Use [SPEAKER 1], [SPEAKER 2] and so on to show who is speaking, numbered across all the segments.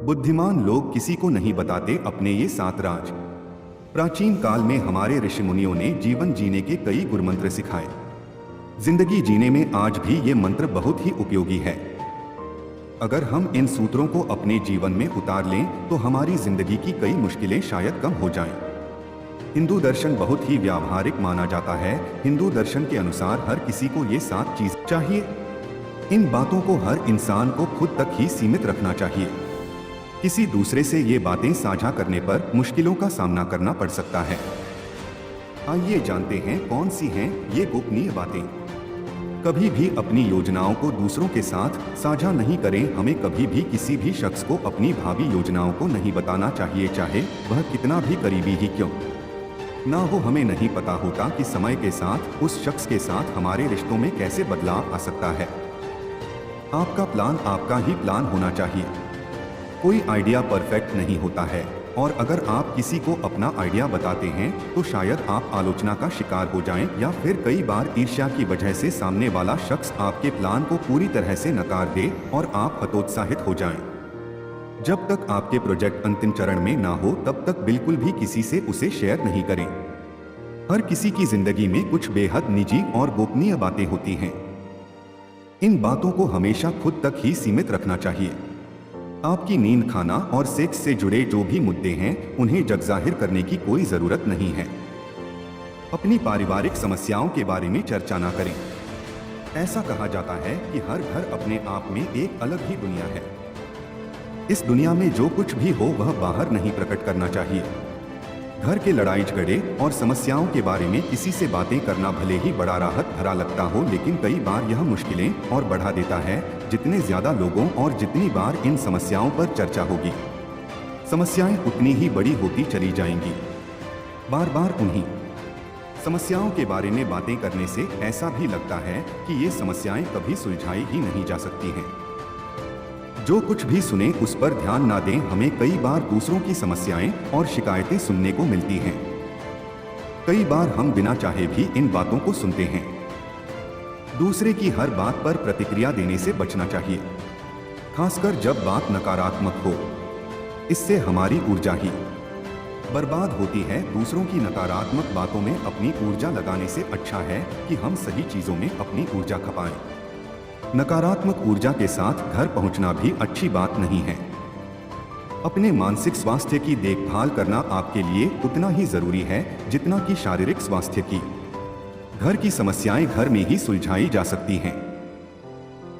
[SPEAKER 1] बुद्धिमान लोग किसी को नहीं बताते अपने ये 7 राज। प्राचीन काल में हमारे ऋषि मुनियों ने जीवन जीने के कई गुरमंत्र सिखाए। जिंदगी जीने में आज भी ये मंत्र बहुत ही उपयोगी है। अगर हम इन सूत्रों को अपने जीवन में उतार लें तो हमारी जिंदगी की कई मुश्किलें शायद कम हो जाएं। हिंदू दर्शन बहुत ही व्यावहारिक माना जाता है। हिंदू दर्शन के अनुसार हर किसी को ये 7 चीज चाहिए। इन बातों को हर इंसान को खुद तक ही सीमित रखना चाहिए। किसी दूसरे से ये बातें साझा करने पर मुश्किलों का सामना करना पड़ सकता है। आइए जानते हैं कौन सी हैं ये गोपनीय बातें। कभी भी अपनी योजनाओं को दूसरों के साथ साझा नहीं करें। हमें कभी भी किसी भी शख्स को अपनी भावी योजनाओं को नहीं बताना चाहिए, चाहे वह कितना भी करीबी ही क्यों ना हो। हमें नहीं पता होता कि समय के साथ उस शख्स के साथ हमारे रिश्तों में कैसे बदलाव आ सकता है। आपका प्लान आपका ही प्लान होना चाहिए। कोई आइडिया परफेक्ट नहीं होता है, और अगर आप किसी को अपना आइडिया बताते हैं तो शायद आप आलोचना का शिकार हो जाएं, या फिर कई बार ईर्ष्या की वजह से सामने वाला शख्स आपके प्लान को पूरी तरह से नकार दे और आप हतोत्साहित हो जाएं। जब तक आपके प्रोजेक्ट अंतिम चरण में ना हो तब तक बिल्कुल भी किसी से उसे शेयर नहीं करें। हर किसी की जिंदगी में कुछ बेहद निजी और गोपनीय बातें होती हैं। इन बातों को हमेशा खुद तक ही सीमित रखना चाहिए। आपकी नींद, खाना और सेक्स से जुड़े जो भी मुद्दे हैं उन्हें जग जाहिर करने की कोई जरूरत नहीं है। अपनी पारिवारिक समस्याओं के बारे में चर्चा ना करें। ऐसा कहा जाता है कि हर घर अपने आप में एक अलग ही दुनिया है। इस दुनिया में जो कुछ भी हो वह बाहर नहीं प्रकट करना चाहिए। घर के लड़ाई झगड़े और समस्याओं के बारे में किसी से बातें करना भले ही बड़ा राहत भरा लगता हो, लेकिन कई बार यह मुश्किलें और बढ़ा देता है। जितने ज्यादा लोगों और जितनी बार इन समस्याओं पर चर्चा होगी, समस्याएं उतनी ही बड़ी होती चली जाएंगी। बार बार उन्हीं समस्याओं के बारे में बातें करने से ऐसा भी लगता है कि ये समस्याएं कभी सुलझाई ही नहीं जा सकती हैं। जो कुछ भी सुने उस पर ध्यान ना दें। हमें कई बार दूसरों की समस्याएं और शिकायतें सुनने को मिलती हैं। कई बार हम बिना चाहे भी इन बातों को सुनते हैं। दूसरे की हर बात पर प्रतिक्रिया देने से बचना चाहिए, खासकर जब बात नकारात्मक हो। इससे हमारी ऊर्जा ही बर्बाद होती है। दूसरों की नकारात्मक बातों में अपनी ऊर्जा लगाने से अच्छा है कि हम सही चीजों में अपनी ऊर्जा खपाएं। नकारात्मक ऊर्जा के साथ घर पहुंचना भी अच्छी बात नहीं है। अपने मानसिक स्वास्थ्य की देखभाल करना आपके लिए उतना ही जरूरी है जितना कि शारीरिक स्वास्थ्य की। घर की समस्याएं घर में ही सुलझाई जा सकती हैं।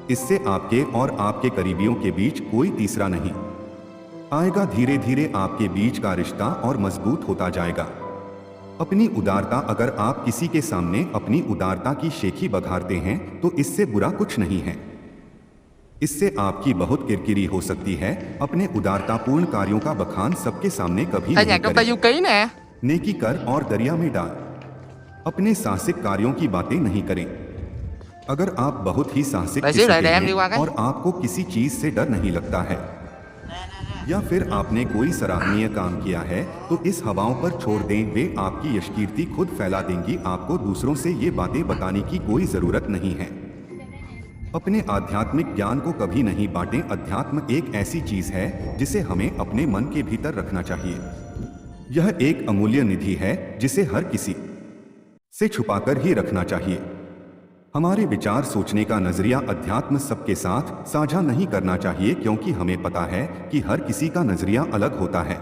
[SPEAKER 1] इससे आपके और आपके करीबियों के बीच कोई तीसरा नहीं आएगा। धीरे धीरे आपके बीच का रिश्ता और मजबूत होता जाएगा। अपनी उदारता, अगर आप किसी के सामने अपनी उदारता की शेखी बघारते हैं तो इससे बुरा कुछ नहीं है। इससे आपकी बहुत किरकिरी हो सकती है। अपने उदारतापूर्ण कार्यों का बखान सबके सामने कभी नहीं करें। नेकी कर और दरिया में डाल। अपने साहसिक कार्यों की बातें नहीं करें। अगर आप बहुत ही साहसिक हैं और आपको किसी चीज से डर नहीं लगता है, या फिर आपने कोई सराहनीय काम किया है, तो इस हवाओं पर छोड़ दें। वे आपकी यशकीर्ति खुद फैला देंगी। आपको दूसरों से ये बातें बताने की कोई जरूरत नहीं है। अपने आध्यात्मिक ज्ञान को कभी नहीं बांटें। अध्यात्म एक ऐसी चीज है जिसे हमें अपने मन के भीतर रखना चाहिए। यह एक अमूल्य निधि है जिसे हर किसी से छुपाकर ही रखना चाहिए। हमारे विचार, सोचने का नजरिया, अध्यात्म सबके साथ साझा नहीं करना चाहिए, क्योंकि हमें पता है कि हर किसी का नजरिया अलग होता है।